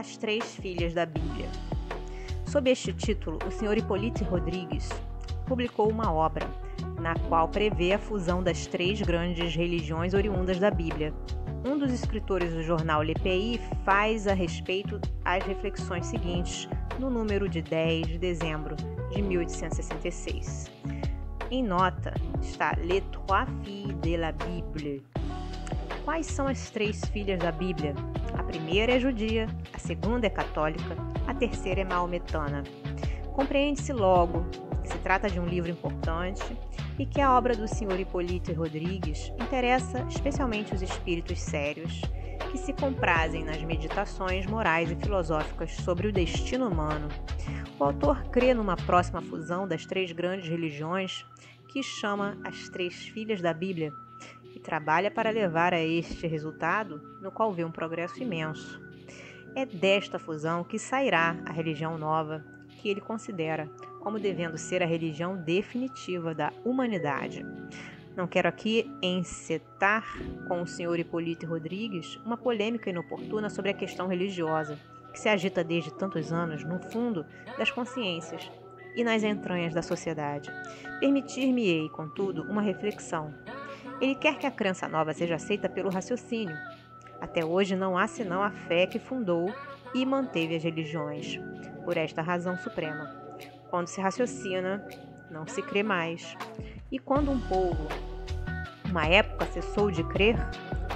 As Três Filhas da Bíblia. Sob este título, o Sr. Hippolyte Rodrigues publicou uma obra, na qual prevê a fusão das três grandes religiões oriundas da Bíblia. Um dos escritores do jornal Le Pays faz a respeito as reflexões seguintes no número de 10 de dezembro de 1866. Em nota está Les Trois Filles de la Bible. Quais são as três filhas da Bíblia? A primeira é judia, a segunda é católica, a terceira é maometana. Compreende-se logo que se trata de um livro importante e que a obra do Sr. Hippolyte Rodrigues interessa especialmente os espíritos sérios que se comprazem nas meditações morais e filosóficas sobre o destino humano. O autor crê numa próxima fusão das três grandes religiões que chama as Três Filhas da Bíblia e trabalha para levar a este resultado, no qual vê um progresso imenso. É desta fusão que sairá a religião nova, que ele considera como devendo ser a religião definitiva da humanidade. Não quero aqui encetar com o Sr. Hippolyte Rodrigues uma polêmica inoportuna sobre a questão religiosa, que se agita desde tantos anos no fundo das consciências e nas entranhas da sociedade. Permitir-me-ei, contudo, uma reflexão. Ele quer que a crença nova seja aceita pelo raciocínio. Até hoje não há senão a fé que fundou e manteve as religiões, por esta razão suprema. Quando se raciocina, não se crê mais. E quando um povo, uma época, cessou de crer,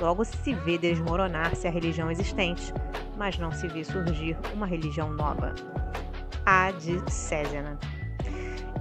logo se vê desmoronar-se a religião existente, mas não se vê surgir uma religião nova. A de Césena.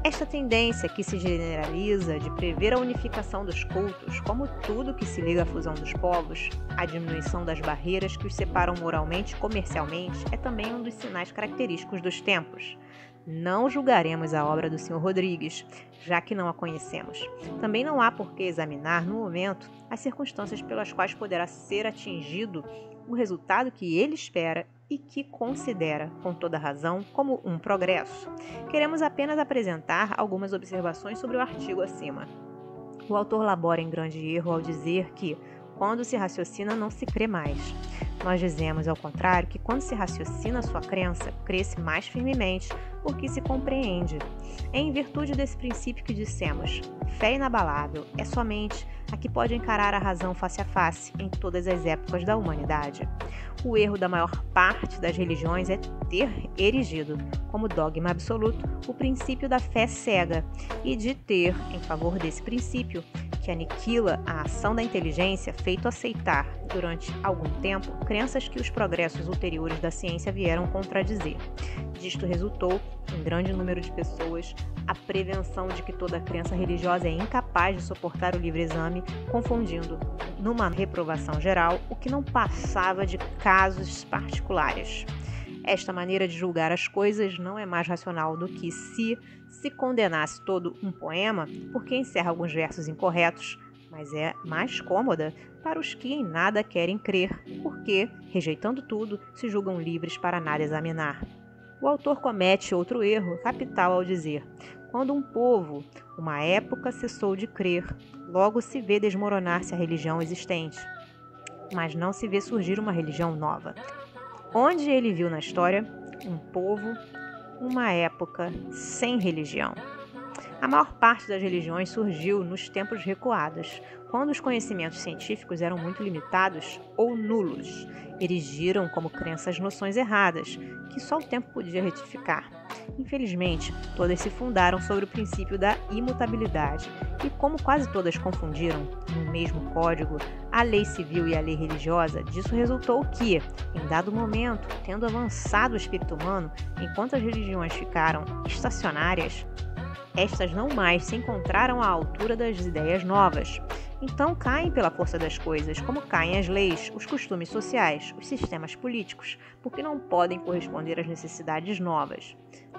Esta tendência que se generaliza de prever a unificação dos cultos, como tudo que se liga à fusão dos povos, a diminuição das barreiras que os separam moralmente e comercialmente, é também um dos sinais característicos dos tempos. Não julgaremos a obra do Sr. Rodrigues, já que não a conhecemos. Também não há por que examinar, no momento, as circunstâncias pelas quais poderá ser atingido o resultado que ele espera e que considera, com toda razão, como um progresso. Queremos apenas apresentar algumas observações sobre o artigo acima. O autor labora em grande erro ao dizer que, quando se raciocina, não se crê mais. Nós dizemos, ao contrário, que quando se raciocina sua crença, crê-se mais firmemente, porque se compreende. É em virtude desse princípio que dissemos, fé inabalável é somente a que pode encarar a razão face a face em todas as épocas da humanidade. O erro da maior parte das religiões é ter erigido, como dogma absoluto, o princípio da fé cega e de ter, em favor desse princípio, que aniquila a ação da inteligência, feito aceitar, durante algum tempo, crenças que os progressos ulteriores da ciência vieram contradizer. Disto resultou, em grande número de pessoas, a prevenção de que toda crença religiosa é incapaz de suportar o livre exame, confundindo, numa reprovação geral, o que não passava de casos particulares. Esta maneira de julgar as coisas não é mais racional do que se condenasse todo um poema, porque encerra alguns versos incorretos, mas é mais cômoda para os que em nada querem crer, porque, rejeitando tudo, se julgam livres para nada examinar. O autor comete outro erro capital ao dizer: quando um povo, uma época, cessou de crer, logo se vê desmoronar-se a religião existente, mas não se vê surgir uma religião nova. Onde ele viu na história um povo, uma época sem religião? A maior parte das religiões surgiu nos tempos recuados, quando os conhecimentos científicos eram muito limitados ou nulos. Erigiram como crenças noções erradas, que só o tempo podia retificar. Infelizmente, todas se fundaram sobre o princípio da imutabilidade, e como quase todas confundiram, no mesmo código, a lei civil e a lei religiosa, disso resultou que, em dado momento, tendo avançado o espírito humano, enquanto as religiões ficaram estacionárias, estas não mais se encontraram à altura das ideias novas. Então caem pela força das coisas, como caem as leis, os costumes sociais, os sistemas políticos, porque não podem corresponder às necessidades novas.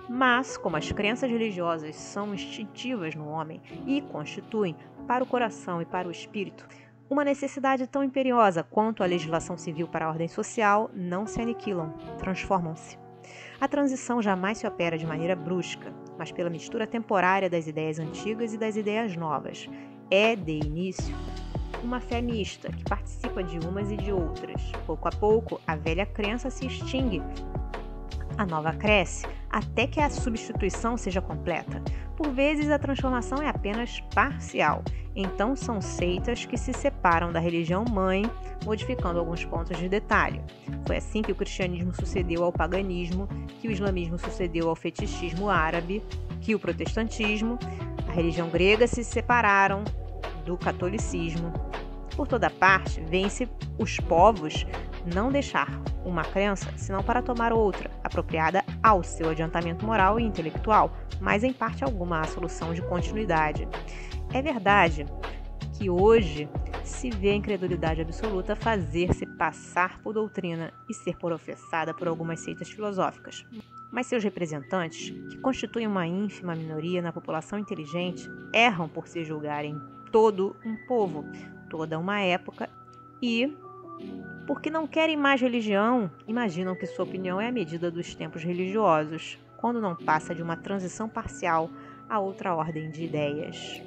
Mas, como as crenças religiosas são instintivas no homem e constituem, para o coração e para o espírito, uma necessidade tão imperiosa quanto a legislação civil para a ordem social, não se aniquilam, transformam-se. A transição jamais se opera de maneira brusca, mas pela mistura temporária das ideias antigas e das ideias novas. é, de início, uma fé mista que participa de umas e de outras. Pouco a pouco, a velha crença se extingue, a nova cresce, até que a substituição seja completa. Por vezes, a transformação é apenas parcial. Então, são seitas que se separam da religião mãe, modificando alguns pontos de detalhe. Foi assim que o cristianismo sucedeu ao paganismo, que o islamismo sucedeu ao fetichismo árabe, que o protestantismo, a religião grega se separaram do catolicismo. Por toda parte, vêm-se os povos não deixar uma crença, senão para tomar outra, apropriada ao seu adiantamento moral e intelectual, mas em parte alguma à solução de continuidade. É verdade que hoje se vê a incredulidade absoluta fazer-se passar por doutrina e ser professada por algumas seitas filosóficas. Mas seus representantes, que constituem uma ínfima minoria na população inteligente, erram por se julgarem todo um povo, toda uma época e, porque não querem mais religião, imaginam que sua opinião é a medida dos tempos religiosos, quando não passa de uma transição parcial a outra ordem de ideias.